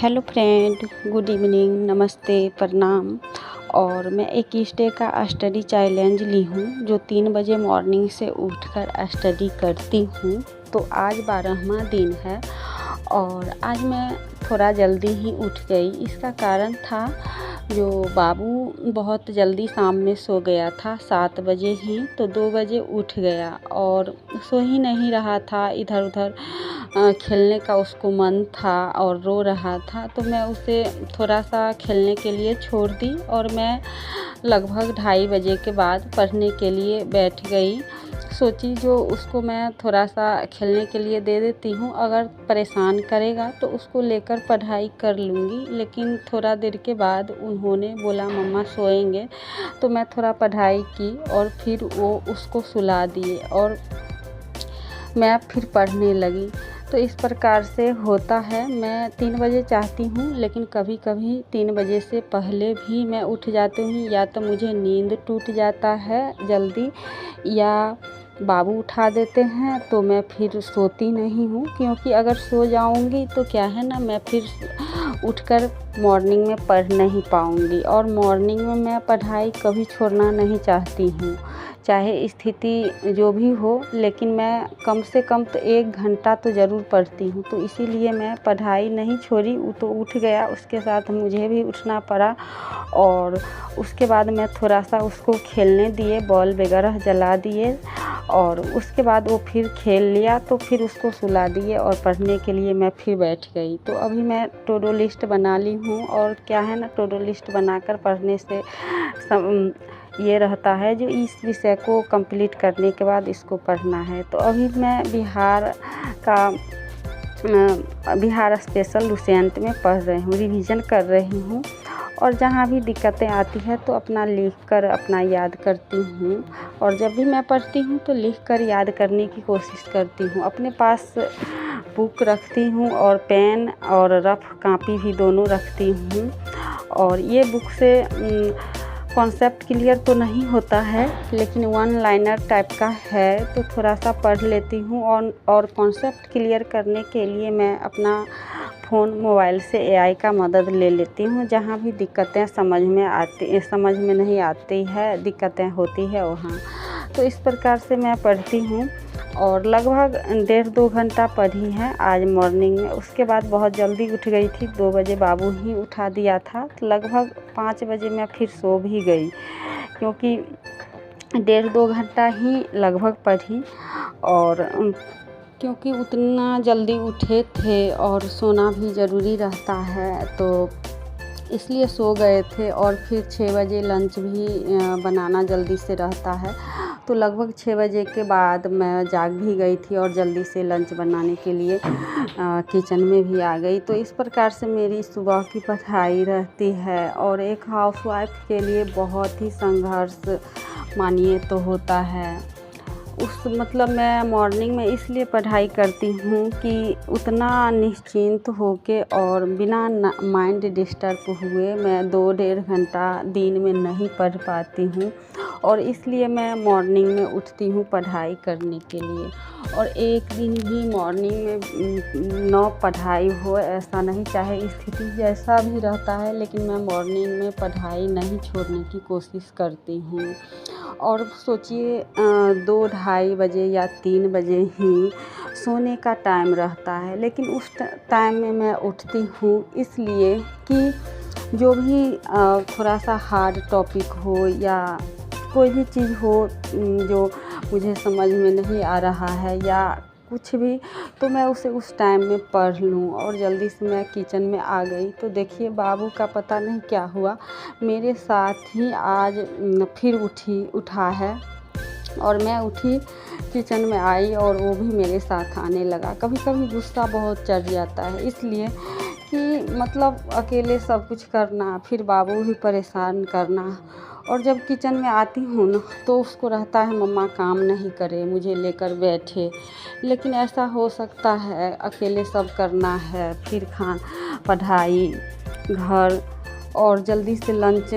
Hello friend, good evening, नमस्ते, प्रणाम। और मैं 21 डे का स्टडी चैलेंज ली हूँ जो 3 बजे मॉर्निंग से उठकर स्टडी करती हूँ। तो आज 12वां दिन है और आज मैं थोड़ा जल्दी ही उठ गई। इसका कारण था जो बाबू बहुत जल्दी शाम में सो गया था 7 बजे ही, तो 2 बजे उठ गया और सो ही नहीं रहा था। इधर उधर खेलने का उसको मन था और रो रहा था, तो मैं उसे थोड़ा सा खेलने के लिए छोड़ दी और मैं लगभग 2:30 बजे के बाद पढ़ने के लिए बैठ गई। सोची जो उसको मैं थोड़ा सा खेलने के लिए दे देती हूँ, अगर परेशान करेगा तो उसको लेकर पढ़ाई कर लूँगी। लेकिन थोड़ा देर के बाद उन्होंने बोला मम्मा सोएंगे, तो मैं थोड़ा पढ़ाई की और फिर वो उसको सुला दिए और मैं फिर पढ़ने लगी। तो इस प्रकार से होता है। मैं 3 बजे चाहती हूँ, लेकिन कभी कभी 3 बजे से पहले भी मैं उठ जाती हूँ। या तो मुझे नींद टूट जाता है जल्दी, या बाबू उठा देते हैं, तो मैं फिर सोती नहीं हूँ। क्योंकि अगर सो जाऊँगी तो क्या है ना, मैं फिर उठकर मॉर्निंग में पढ़ नहीं पाऊँगी। और मॉर्निंग में मैं पढ़ाई कभी छोड़ना नहीं चाहती हूँ, चाहे स्थिति जो भी हो, लेकिन मैं कम से कम तो 1 घंटा तो ज़रूर पढ़ती हूँ। तो इसीलिए मैं पढ़ाई नहीं छोड़ी। वो तो उठ गया, उसके साथ मुझे भी उठना पड़ा। और उसके बाद मैं थोड़ा सा उसको खेलने दिए, बॉल वगैरह जला दिए और उसके बाद वो फिर खेल लिया, तो फिर उसको सुला दिए और पढ़ने के लिए मैं फिर बैठ गई। तो अभी मैं टू डू लिस्ट बना ली हूँ। और क्या है ना, टू डू लिस्ट बनाकर पढ़ने से ये रहता है जो इस विषय को कंप्लीट करने के बाद इसको पढ़ना है। तो अभी मैं बिहार स्पेशल लुसेंट में पढ़ रही हूँ, रिवीजन कर रही हूँ। और जहाँ भी दिक्कतें आती है तो अपना लिख कर अपना याद करती हूँ। और जब भी मैं पढ़ती हूँ तो लिख कर याद करने की कोशिश करती हूँ। अपने पास बुक रखती हूँ और पेन और रफ कापी भी दोनों रखती हूँ। और ये बुक से कॉन्सेप्ट क्लियर तो नहीं होता है, लेकिन 1 लाइनर टाइप का है, तो थोड़ा सा पढ़ लेती हूँ। और कॉन्सेप्ट क्लियर करने के लिए मैं अपना मोबाइल से AI का मदद ले लेती हूँ। जहाँ भी दिक्कतें समझ में नहीं आती है, दिक्कतें होती है वहाँ। तो इस प्रकार से मैं पढ़ती हूँ और लगभग 1.5-2 घंटा पढ़ी है आज मॉर्निंग में। उसके बाद बहुत जल्दी उठ गई थी, 2 बजे बाबू ही उठा दिया था, तो लगभग 5 बजे मैं फिर सो भी गई, क्योंकि 1.5-2 घंटा ही लगभग पढ़ी। और क्योंकि उतना जल्दी उठे थे और सोना भी ज़रूरी रहता है, तो इसलिए सो गए थे। और फिर 6 बजे लंच भी बनाना जल्दी से रहता है, तो लगभग 6 बजे के बाद मैं जाग भी गई थी और जल्दी से लंच बनाने के लिए किचन में भी आ गई। तो इस प्रकार से मेरी सुबह की पढ़ाई रहती है। और एक हाउसवाइफ के लिए बहुत ही संघर्ष मानिए तो होता है। मैं मॉर्निंग में इसलिए पढ़ाई करती हूँ कि उतना निश्चिंत होके और बिना माइंड डिस्टर्ब हुए मैं 2-1.5 घंटा दिन में नहीं पढ़ पाती हूँ। और इसलिए मैं मॉर्निंग में उठती हूँ पढ़ाई करने के लिए। और एक दिन भी मॉर्निंग में न पढ़ाई हो ऐसा नहीं, चाहे स्थिति जैसा भी रहता है, लेकिन मैं मॉर्निंग में पढ़ाई नहीं छोड़ने की कोशिश करती हूँ। और सोचिए 2-2:30 बजे या 3 बजे ही सोने का टाइम रहता है, लेकिन उस टाइम में मैं उठती हूँ इसलिए कि जो भी थोड़ा सा हार्ड टॉपिक हो या कोई भी चीज़ हो जो मुझे समझ में नहीं आ रहा है या कुछ भी, तो मैं उसे उस टाइम में पढ़ लूँ। और जल्दी से मैं किचन में आ गई, तो देखिए बाबू का पता नहीं क्या हुआ, मेरे साथ ही आज फिर उठा है। और मैं उठी, किचन में आई और वो भी मेरे साथ आने लगा। कभी कभी गुस्सा बहुत चढ़ जाता है, इसलिए कि अकेले सब कुछ करना, फिर बाबू भी परेशान करना। और जब किचन में आती हूँ ना, तो उसको रहता है मम्मा काम नहीं करे, मुझे लेकर बैठे। लेकिन ऐसा हो सकता है, अकेले सब करना है, फिर पढ़ाई, घर और जल्दी से लंच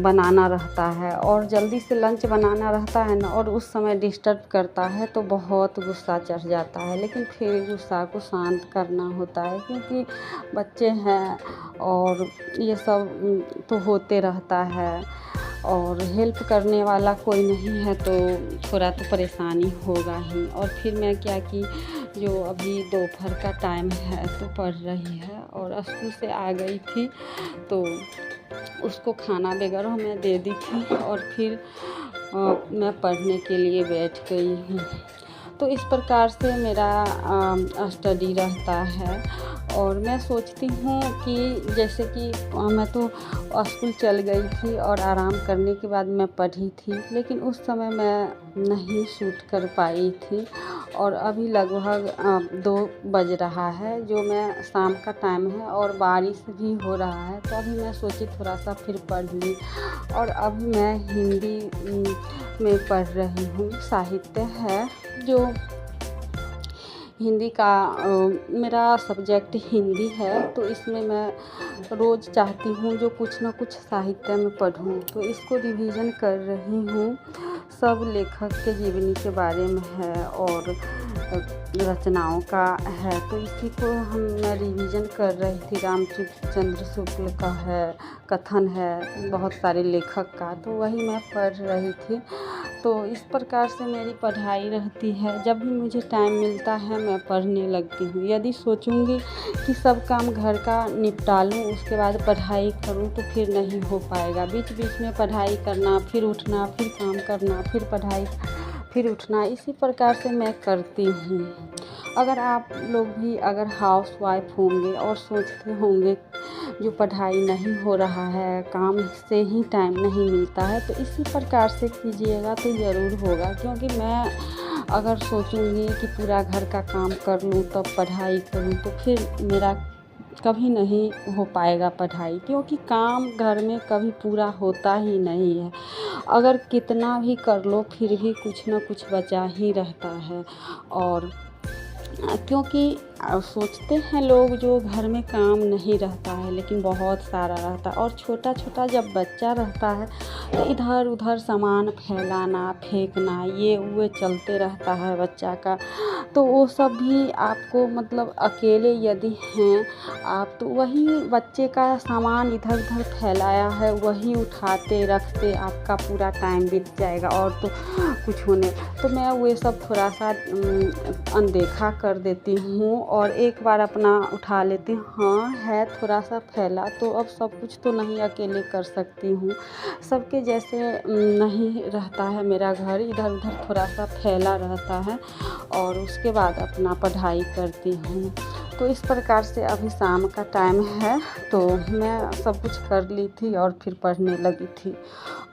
बनाना रहता है, और जल्दी से लंच बनाना रहता है ना, और उस समय डिस्टर्ब करता है तो बहुत गुस्सा चढ़ जाता है। लेकिन फिर गुस्सा को शांत करना होता है, क्योंकि बच्चे हैं और ये सब तो होते रहता है, और हेल्प करने वाला कोई नहीं है तो थोड़ा तो परेशानी होगा ही। और फिर मैं क्या कि जो अभी दोपहर का टाइम है तो पढ़ रही है, और स्कूल से आ गई थी तो उसको खाना वगैरह मैं दे दी थी, और फिर मैं पढ़ने के लिए बैठ गई हूँ। तो इस प्रकार से मेरा स्टडी रहता है। और मैं सोचती हूँ कि जैसे कि मैं तो स्कूल चल गई थी और आराम करने के बाद मैं पढ़ी थी, लेकिन उस समय मैं नहीं शूट कर पाई थी। और अभी लगभग 2 बज रहा है, जो मैं शाम का टाइम है, और बारिश भी हो रहा है, तो अभी मैं सोची थोड़ा सा फिर पढ़ ली। और अभी मैं हिंदी में पढ़ रही हूँ, साहित्य है जो हिंदी का मेरा सब्जेक्ट हिंदी है, तो इसमें मैं रोज़ चाहती हूँ जो कुछ ना कुछ साहित्य में पढूँ, तो इसको रिवीजन कर रही हूँ। सब लेखक के जीवनी के बारे में है और रचनाओं का है, तो इसी को मैं रिवीजन कर रही थी। रामचंद्र शुक्ल का है, कथन है, बहुत सारे लेखक का, तो वही मैं पढ़ रही थी। तो इस प्रकार से मेरी पढ़ाई रहती है। जब भी मुझे टाइम मिलता है मैं पढ़ने लगती हूँ। यदि सोचूंगी कि सब काम घर का निपटा लूँ उसके बाद पढ़ाई करूँ तो फिर नहीं हो पाएगा। बीच बीच में पढ़ाई करना, फिर उठना, फिर काम करना, फिर पढ़ाई, फिर उठना, इसी प्रकार से मैं करती हूँ। अगर आप लोग भी अगर हाउसवाइफ होंगे और सोचते होंगे जो पढ़ाई नहीं हो रहा है, काम से ही टाइम नहीं मिलता है, तो इसी प्रकार से कीजिएगा तो ज़रूर होगा। क्योंकि मैं अगर सोचूंगी कि पूरा घर का काम कर लूँ तब पढ़ाई करूँ तो फिर मेरा कभी नहीं हो पाएगा पढ़ाई, क्योंकि काम घर में कभी पूरा होता ही नहीं है। अगर कितना भी कर लो फिर भी कुछ ना कुछ बचा ही रहता है। और क्योंकि सोचते हैं लोग जो घर में काम नहीं रहता है, लेकिन बहुत सारा रहता है। और छोटा छोटा जब बच्चा रहता है तो इधर उधर सामान फैलाना, फेंकना, ये वो चलते रहता है बच्चा का। तो वो सब भी आपको मतलब अकेले यदि हैं आप, तो वही बच्चे का सामान इधर उधर फैलाया है वही उठाते रखते आपका पूरा टाइम बीत जाएगा, और तो कुछ होने। तो मैं वो सब थोड़ा सा अनदेखा कर देती हूँ और एक बार अपना उठा लेती हूँ। हाँ है थोड़ा सा फैला, तो अब सब कुछ तो नहीं अकेले कर सकती हूँ, सबके जैसे नहीं रहता है मेरा घर, इधर उधर थोड़ा सा फैला रहता है। और उसके बाद अपना पढ़ाई करती हूँ। तो इस प्रकार से अभी शाम का टाइम है तो मैं सब कुछ कर ली थी और फिर पढ़ने लगी थी।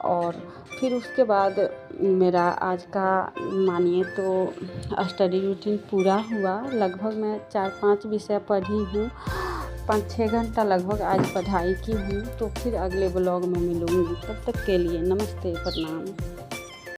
और फिर उसके बाद मेरा आज का मानिए तो स्टडी रूटीन पूरा हुआ। लगभग मैं 4-5 विषय पढ़ी हूँ, 5-6 घंटा लगभग आज पढ़ाई की हूँ। तो फिर अगले ब्लॉग में मिलूँगी, तब तक के लिए नमस्ते, प्रणाम।